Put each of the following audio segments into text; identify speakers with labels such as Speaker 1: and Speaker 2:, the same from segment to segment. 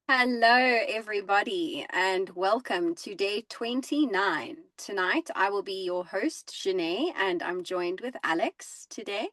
Speaker 1: Hello, everybody, and welcome to day 29. Tonight, I will be your host, Janae, and I'm joined with Alex today.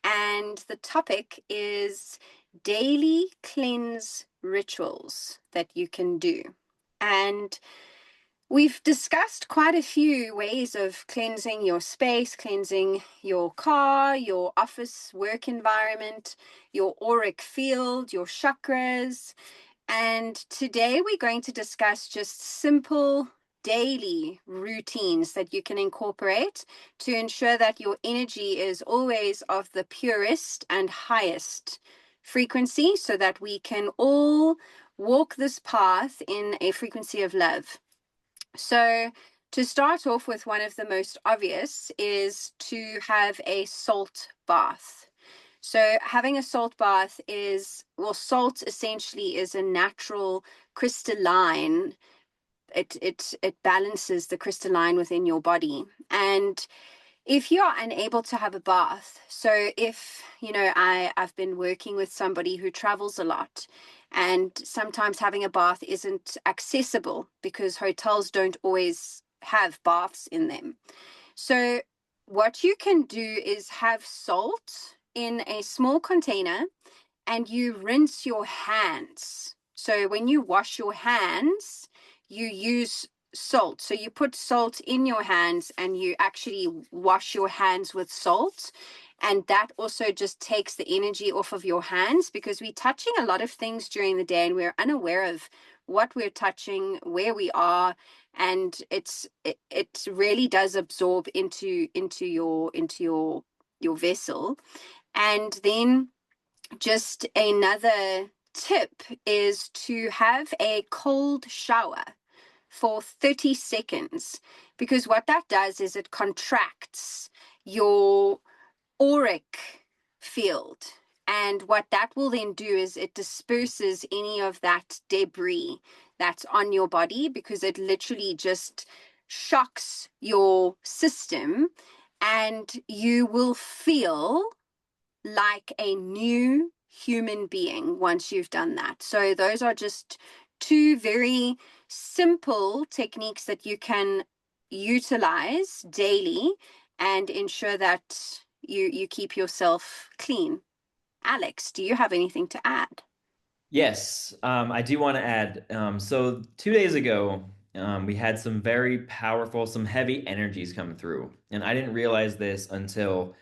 Speaker 1: And the topic is daily cleanse rituals that you can do. And we've discussed quite a few ways of cleansing your space, cleansing your car, your office work environment, your auric field, your chakras. And today we're going to discuss just simple daily routines that you can incorporate to ensure that your energy is always of the purest and highest frequency so that we can all walk this path in a frequency of love. So, to start off with, one of the most obvious is to have a salt bath. So having a salt bath is, well, salt essentially is a natural crystalline. It balances the crystalline within your body. And if you are unable to have a bath, so if, I've been working with somebody who travels a lot, and sometimes having a bath isn't accessible because hotels don't always have baths in them. So what you can do is have salt in a small container and you rinse your hands. So when you wash your hands, you use salt. So you put salt in your hands and you actually wash your hands with salt. And that also just takes the energy off of your hands because we're touching a lot of things during the day and we're unaware of what we're touching, where we are, and it really does absorb into your vessel. And then just another tip is to have a cold shower for 30 seconds, because what that does is it contracts your auric field. And what that will then do is it disperses any of that debris that's on your body, because it literally just shocks your system and you will feel like a new human being once you've done that. So those are just two very simple techniques that you can utilize daily and ensure that you keep yourself clean. Alex, do you have anything to add?
Speaker 2: Yes, I do want to add. So 2 days ago, we had some very powerful, some heavy energies come through. And I didn't realize this until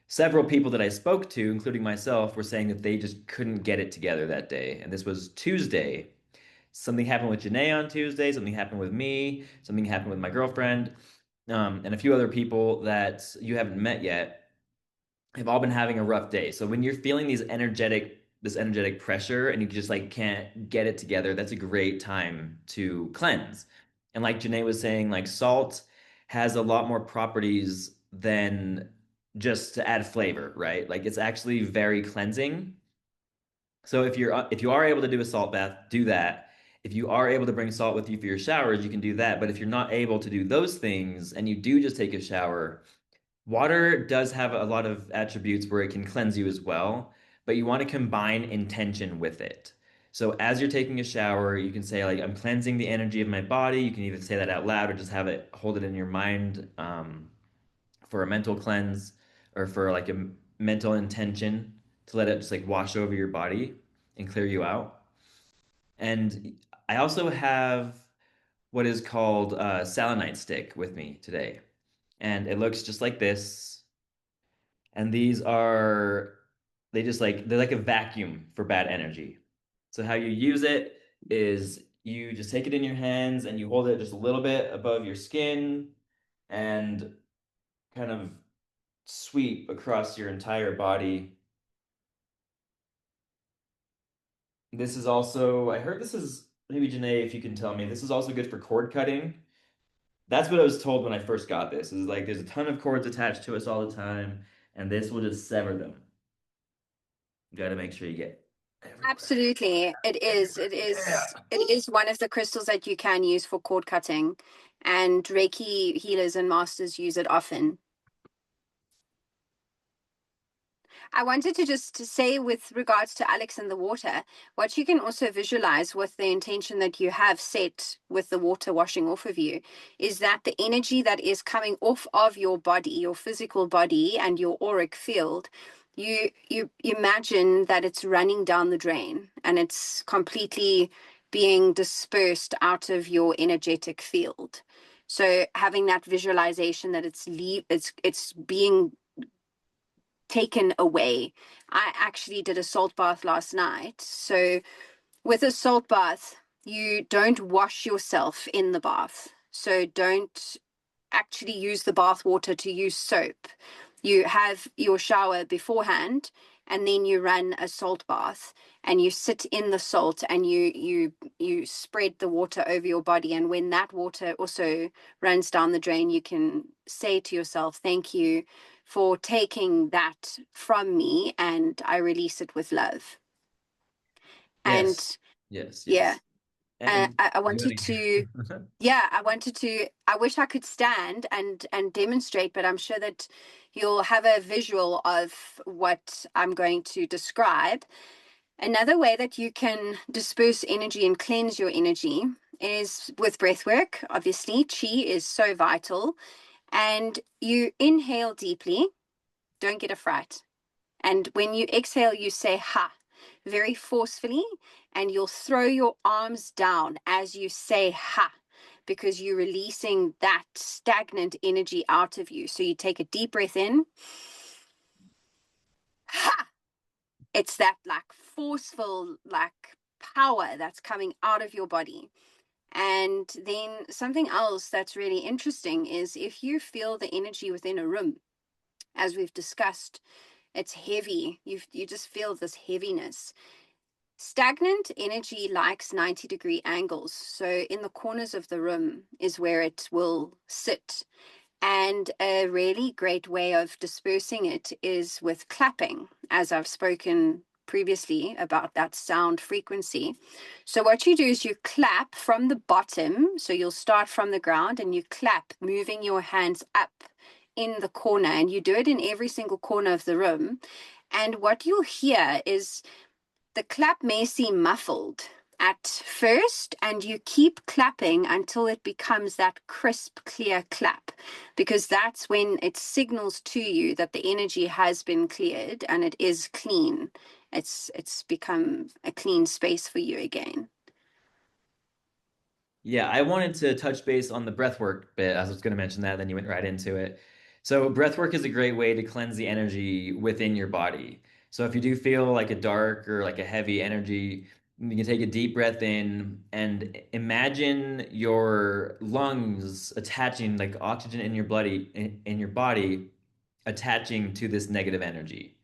Speaker 2: several people that I spoke to, including myself, were saying that they just couldn't get it together that day. And this was Tuesday. Something happened with Janae on Tuesday, something happened with me, something happened with my girlfriend, and a few other people that you haven't met yet have all been having a rough day. So when you're feeling this energetic pressure and you just like can't get it together, that's a great time to cleanse. And like Janae was saying, like salt has a lot more properties than just to add flavor, right? Like it's actually very cleansing. So if you are able to do a salt bath, do that. If you are able to bring salt with you for your showers, you can do that. But if you're not able to do those things and you do just take a shower, water does have a lot of attributes where it can cleanse you as well, but you want to combine intention with it. So as you're taking a shower, you can say like, I'm cleansing the energy of my body. You can either say that out loud or just hold it in your mind, for a mental cleanse or for like a mental intention to let it just like wash over your body and clear you out. And I also have what is called a selenite stick with me today. And it looks just like this. And they're like a vacuum for bad energy. So how you use it is you just take it in your hands and you hold it just a little bit above your skin and kind of sweep across your entire body. This is also, I heard this is, maybe Janae, if you can tell me, this is also good for cord cutting. That's what I was told when I first got this. Is like there's a ton of cords attached to us all the time, and this will just sever them. You got to make sure you get everywhere.
Speaker 1: Absolutely. It is. It is. It is one of the crystals that you can use for cord cutting, and Reiki healers and masters use it often. I wanted to just to say with regards to Alex and the water, what you can also visualize with the intention that you have set with the water washing off of you is that the energy that is coming off of your body, your physical body and your auric field, you imagine that it's running down the drain and it's completely being dispersed out of your energetic field. So having that visualization that it's being taken away. I actually did a salt bath last night. So with a salt bath, you don't wash yourself in the bath. So don't actually use the bath water to use soap. You have your shower beforehand and then you run a salt bath and you sit in the salt and you spread the water over your body, and when that water also runs down the drain, you can say to yourself, thank you for taking that from me and I release it with love.
Speaker 2: Yes,
Speaker 1: And
Speaker 2: yes,
Speaker 1: yeah,
Speaker 2: yes. And
Speaker 1: I
Speaker 2: do it
Speaker 1: wanted to,
Speaker 2: again.
Speaker 1: yeah, I wanted to, I wish I could stand and demonstrate, but I'm sure that you'll have a visual of what I'm going to describe. Another way that you can disperse energy and cleanse your energy is with breath work. Obviously, chi is so vital. And you inhale deeply, don't get a fright. And when you exhale, you say ha very forcefully, and you'll throw your arms down as you say ha, because you're releasing that stagnant energy out of you. So you take a deep breath in, ha. It's that like forceful, like power that's coming out of your body. And then something else that's really interesting is if you feel the energy within a room, as we've discussed, it's heavy. You just feel this heaviness. Stagnant energy likes 90-degree angles. So in the corners of the room is where it will sit. And a really great way of dispersing it is with clapping, as I've spoken previously about that sound frequency. So what you do is you clap from the bottom. So you'll start from the ground and you clap, moving your hands up in the corner. And you do it in every single corner of the room. And what you'll hear is the clap may seem muffled at first, and you keep clapping until it becomes that crisp, clear clap, because that's when it signals to you that the energy has been cleared and it is clean. It's become a clean space for you again.
Speaker 2: Yeah, I wanted to touch base on the breathwork bit. I was going to mention that, then you went right into it. So, breathwork is a great way to cleanse the energy within your body. So, if you do feel like a dark or like a heavy energy, you can take a deep breath in and imagine your lungs attaching, like oxygen in your bloody in your body, attaching to this negative energy.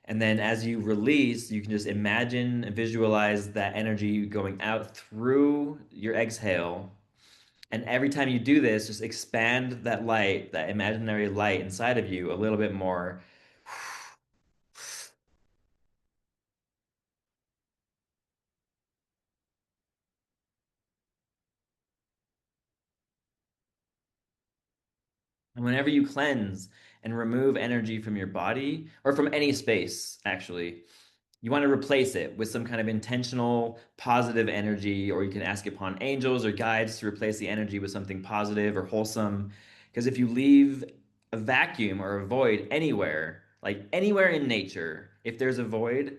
Speaker 2: And then as you release, you can just imagine and visualize that energy going out through your exhale. And every time you do this, just expand that light, that imaginary light inside of you a little bit more. And whenever you cleanse and remove energy from your body or from any space, actually, you want to replace it with some kind of intentional positive energy, or you can ask upon angels or guides to replace the energy with something positive or wholesome. Because if you leave a vacuum or a void anywhere, like anywhere in nature, if there's a void,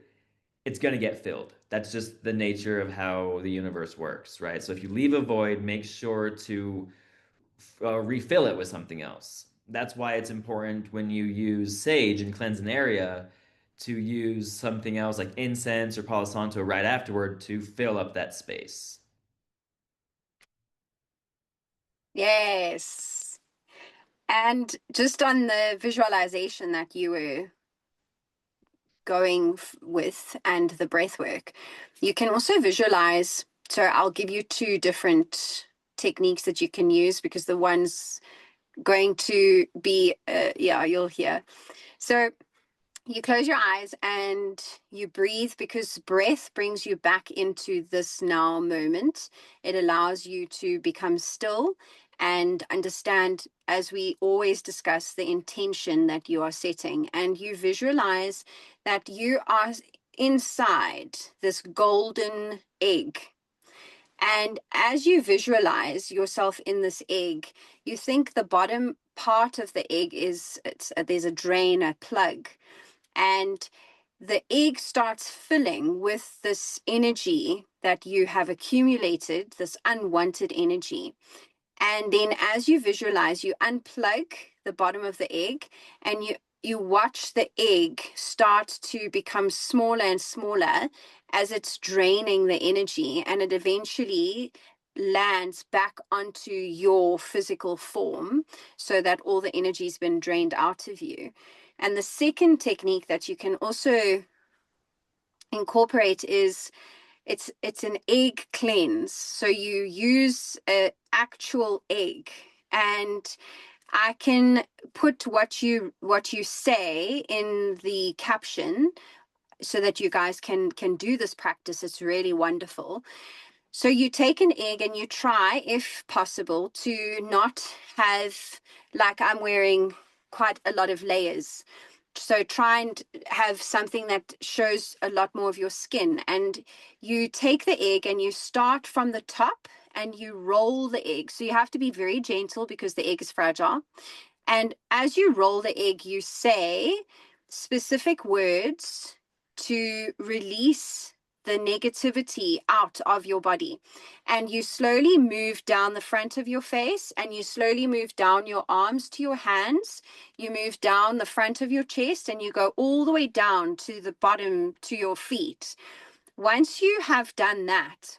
Speaker 2: it's going to get filled. That's just the nature of how the universe works, right? So if you leave a void, make sure to refill it with something else. That's why it's important when you use sage and cleanse an area to use something else like incense or Palo Santo right afterward to fill up that space.
Speaker 1: Yes. And just on the visualization that you were going with and the breath work, you can also visualize. So I'll give you two different techniques that you can use, because the one's going to be, yeah, you'll hear. So You close your eyes and you breathe, because breath brings you back into this now moment. It allows you to become still and understand, as we always discuss, the intention that you are setting. And you visualize that you are inside this golden egg. And as you visualize yourself in this egg, you think the bottom part of the egg there's a drain, a plug, and the egg starts filling with this energy that you have accumulated, this unwanted energy. And then as you visualize, you unplug the bottom of the egg, and you watch the egg start to become smaller and smaller as it's draining the energy, and it eventually lands back onto your physical form so that all the energy's been drained out of you. And the second technique that you can also incorporate is it's an egg cleanse. So you use an actual egg, and I can put what you say in the caption so that you guys can do this practice. It's really wonderful. So you take an egg and you try, if possible, to not have, like I'm wearing, quite a lot of layers. So try and have something that shows a lot more of your skin. And you take the egg and you start from the top and you roll the egg. So you have to be very gentle because the egg is fragile. And as you roll the egg, you say specific words to release the negativity out of your body. And you slowly move down the front of your face, and you slowly move down your arms to your hands. You move down the front of your chest, and you go all the way down to the bottom to your feet. Once you have done that,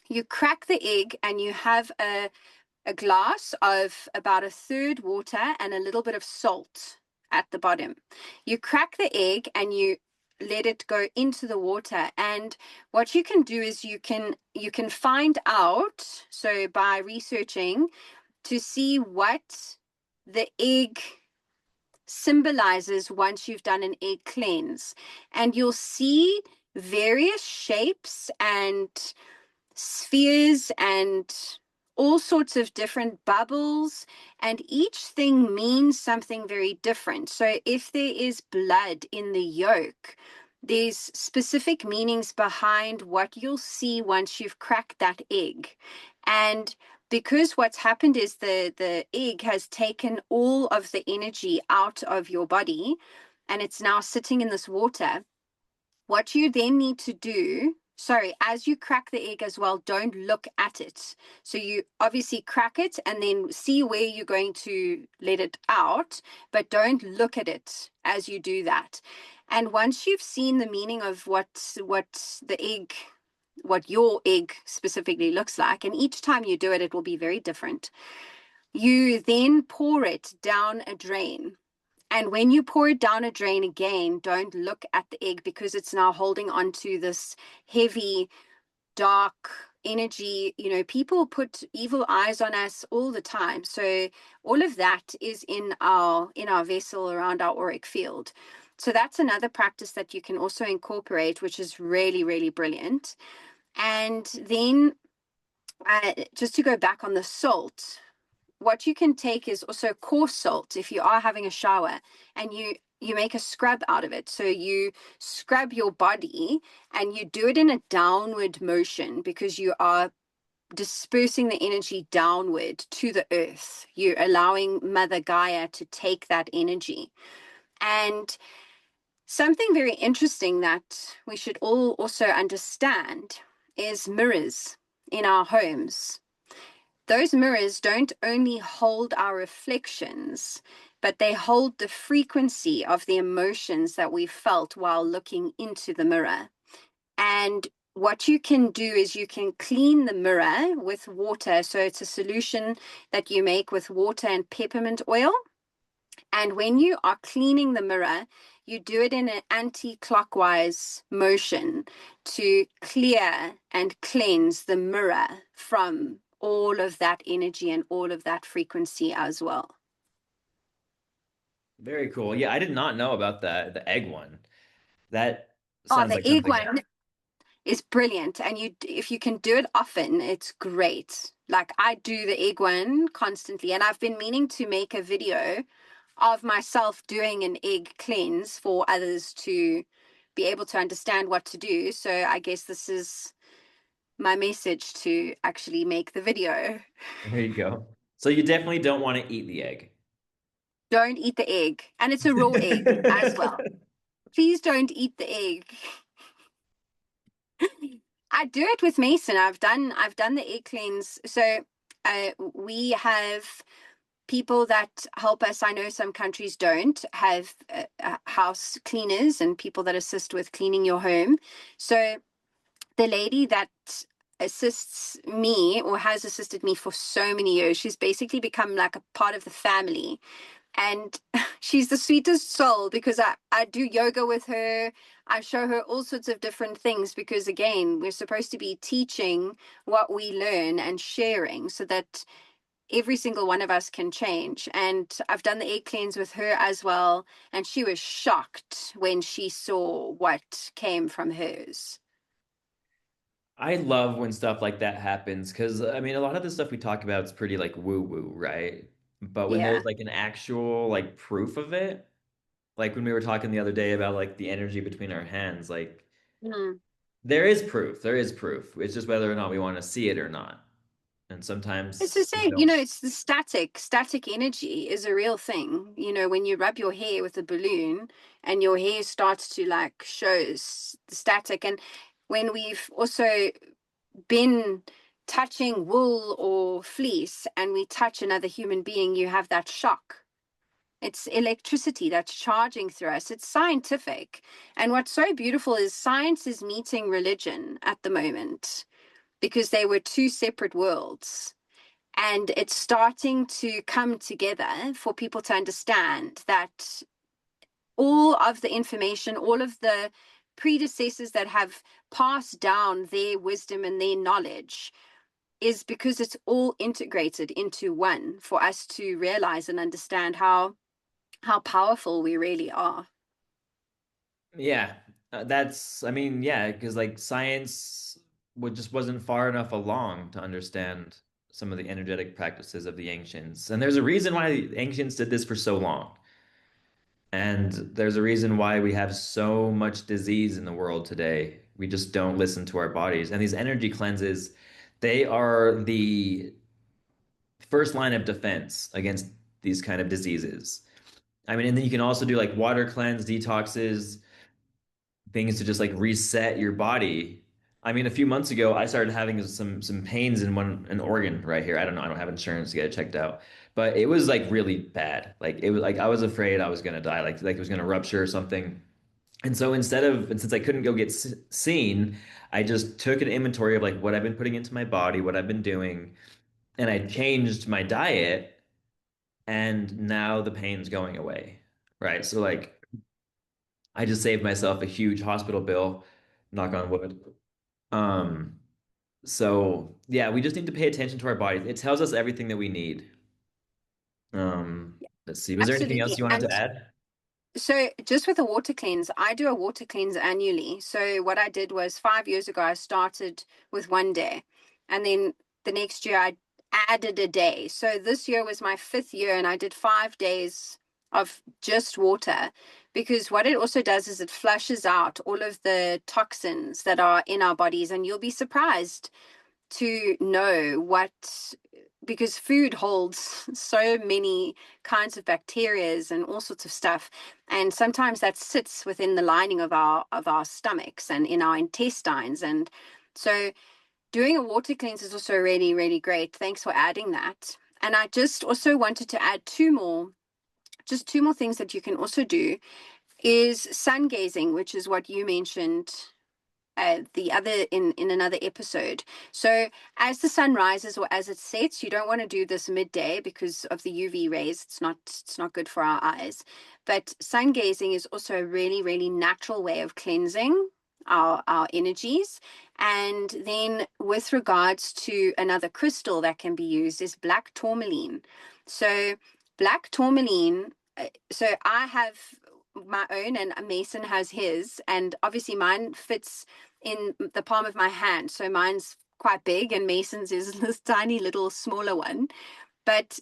Speaker 1: you crack the egg and you have a glass of about a third water and a little bit of salt at the bottom. You crack the egg and you let it go into the water. And what you can do is you can find out, so by researching, to see what the egg symbolizes once you've done an egg cleanse. And you'll see various shapes and spheres and all sorts of different bubbles, and each thing means something very different. So if there is blood in the yolk, there's specific meanings behind what you'll see once you've cracked that egg. And because what's happened is the egg has taken all of the energy out of your body, and it's now sitting in this water. What you then need to do, sorry, as you crack the egg as well, don't look at it. So you obviously crack it and then see where you're going to let it out, but don't look at it as you do that. And once you've seen the meaning of what the egg, what your egg specifically looks like, and each time you do it, it will be very different. You then pour it down a drain. And when you pour it down a drain again, don't look at the egg, because it's now holding on to this heavy, dark energy. You know, people put evil eyes on us all the time. So all of that is in our vessel around our auric field. So that's another practice that you can also incorporate, which is really, really brilliant. And then just to go back on the salt, what you can take is also coarse salt if you are having a shower, and you make a scrub out of it. So you scrub your body and you do it in a downward motion, because you are dispersing the energy downward to the earth. You're allowing Mother Gaia to take that energy. And something very interesting that we should all also understand is mirrors in our homes. Those mirrors don't only hold our reflections, but they hold the frequency of the emotions that we felt while looking into the mirror. And what you can do is you can clean the mirror with water. So it's a solution that you make with water and peppermint oil. And when you are cleaning the mirror, you do it in an anti-clockwise motion to clear and cleanse the mirror from all of that energy and all of that frequency as well.
Speaker 2: Very cool. Yeah, I did not know about that, the egg one. That
Speaker 1: Oh,
Speaker 2: sounds
Speaker 1: the
Speaker 2: like
Speaker 1: egg
Speaker 2: something.
Speaker 1: one is brilliant. And if you can do it often, it's great. Like I do the egg one constantly, and I've been meaning to make a video of myself doing an egg cleanse for others to be able to understand what to do. So I guess this is my message to actually make the video.
Speaker 2: There you go. So you definitely don't want to eat the egg.
Speaker 1: Don't eat the egg. And it's a raw egg as well. Please don't eat the egg. I do it with Mason. I've done the egg cleanse. So we have people that help us. I know some countries don't have house cleaners and people that assist with cleaning your home. So the lady that assists me or has assisted me for so many years, she's basically become like a part of the family. And she's the sweetest soul because I do yoga with her. I show her all sorts of different things because, again, we're supposed to be teaching what we learn and sharing so that every single one of us can change. And I've done the egg cleanse with her as well. And she was shocked when she saw what came from hers.
Speaker 2: I love when stuff like that happens because I mean a lot of the stuff we talk about is pretty like woo woo, right? But when
Speaker 1: Yeah.
Speaker 2: there's like an actual like proof of it, like when we were talking the other day about like the energy between our hands, like
Speaker 1: Mm.
Speaker 2: there is proof. There is proof. It's just whether or not we want to see it or not. And
Speaker 1: It's the
Speaker 2: sometimes we
Speaker 1: same,
Speaker 2: don't.
Speaker 1: it's the static energy is a real thing. When you rub your hair with a balloon and your hair starts to like show the static. And when we've also been touching wool or fleece and we touch another human being, you have that shock. It's electricity that's charging through us. It's scientific. And what's so beautiful is science is meeting religion at the moment because they were two separate worlds, and it's starting to come together for people to understand that all of the information, all of the predecessors that have passed down their wisdom and their knowledge is because it's all integrated into one for us to realize and understand how powerful we really are.
Speaker 2: Yeah, that's, I mean, yeah, because like science would just wasn't far enough along to understand some of the energetic practices of the ancients. And there's a reason why the ancients did this for so long. And there's a reason why we have so much disease in the world today. We just don't listen to our bodies. And these energy cleanses, they are the first line of defense against these kind of diseases. I mean, and then you can also do like water cleanse, detoxes, things to just like reset your body. I mean, a few months ago, I started having some pains in an organ right here. I don't know. I don't have insurance to get it checked out, but it was like really bad. Like it was like I was afraid I was gonna die. Like it was gonna rupture or something. And so and since I couldn't go get seen, I just took an inventory of like what I've been putting into my body, what I've been doing, and I changed my diet, and now the pain's going away. Right. So like I just saved myself a huge hospital bill, knock on wood. Um, so yeah, we just need to pay attention to our bodies. It tells us everything that we need. Let's see. Was there anything else
Speaker 1: Absolutely.
Speaker 2: you wanted to
Speaker 1: And
Speaker 2: add?
Speaker 1: so, just with a water cleanse, I do a water cleanse annually. So, what I did was 5 years ago, I started with one day, and then the next year, I added a day. So, this year was my fifth year, and I did 5 days of just water because what it also does is it flushes out all of the toxins that are in our bodies. And you'll be surprised to know what, because food holds so many kinds of bacterias and all sorts of stuff, and sometimes that sits within the lining of our stomachs and in our intestines. And so doing a water cleanse is also really really great. Thanks for adding that. And I just also wanted to add two more things that you can also do is sun gazing, which is what you mentioned the other in another episode. So as the sun rises or as it sets, you don't want to do this midday because of the UV rays. It's not good for our eyes. But sun gazing is also a really really natural way of cleansing our energies. And then with regards to another crystal that can be used is black tourmaline. So black tourmaline So I have my own, and Mason has his, and obviously mine fits in the palm of my hand. So mine's quite big, and Mason's is this tiny little smaller one. But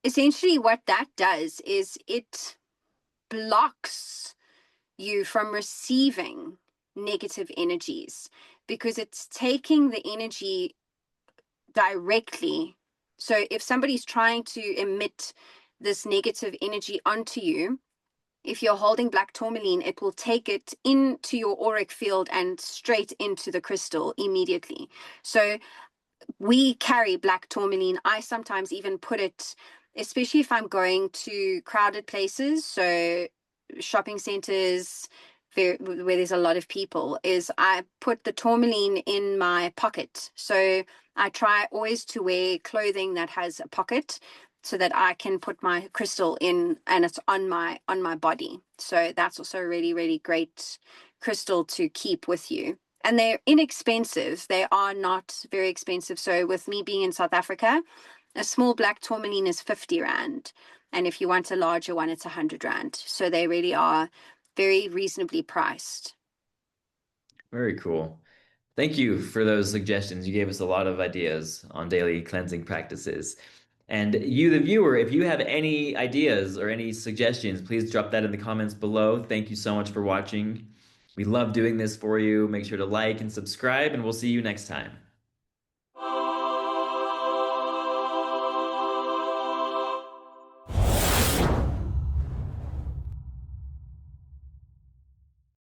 Speaker 1: essentially, what that does is it blocks you from receiving negative energies because it's taking the energy directly. So if somebody's trying to emit this negative energy onto you, if you're holding black tourmaline, it will take it into your auric field and straight into the crystal immediately. So we carry black tourmaline. I sometimes even put it, especially if I'm going to crowded places, so shopping centers where there's a lot of people, is I put the tourmaline in my pocket. So I try always to wear clothing that has a pocket so that I can put my crystal in and it's on my body. So that's also a really, really great crystal to keep with you, and they're inexpensive. They are not very expensive. So with me being in South Africa, a small black tourmaline is 50 Rand. And if you want a larger one, it's 100 Rand. So they really are very reasonably priced.
Speaker 2: Very cool. Thank you for those suggestions. You gave us a lot of ideas on daily cleansing practices. And you, the viewer, if you have any ideas or any suggestions, please drop that in the comments below. Thank you so much for watching. We love doing this for you. Make sure to like and subscribe, and we'll see you next time.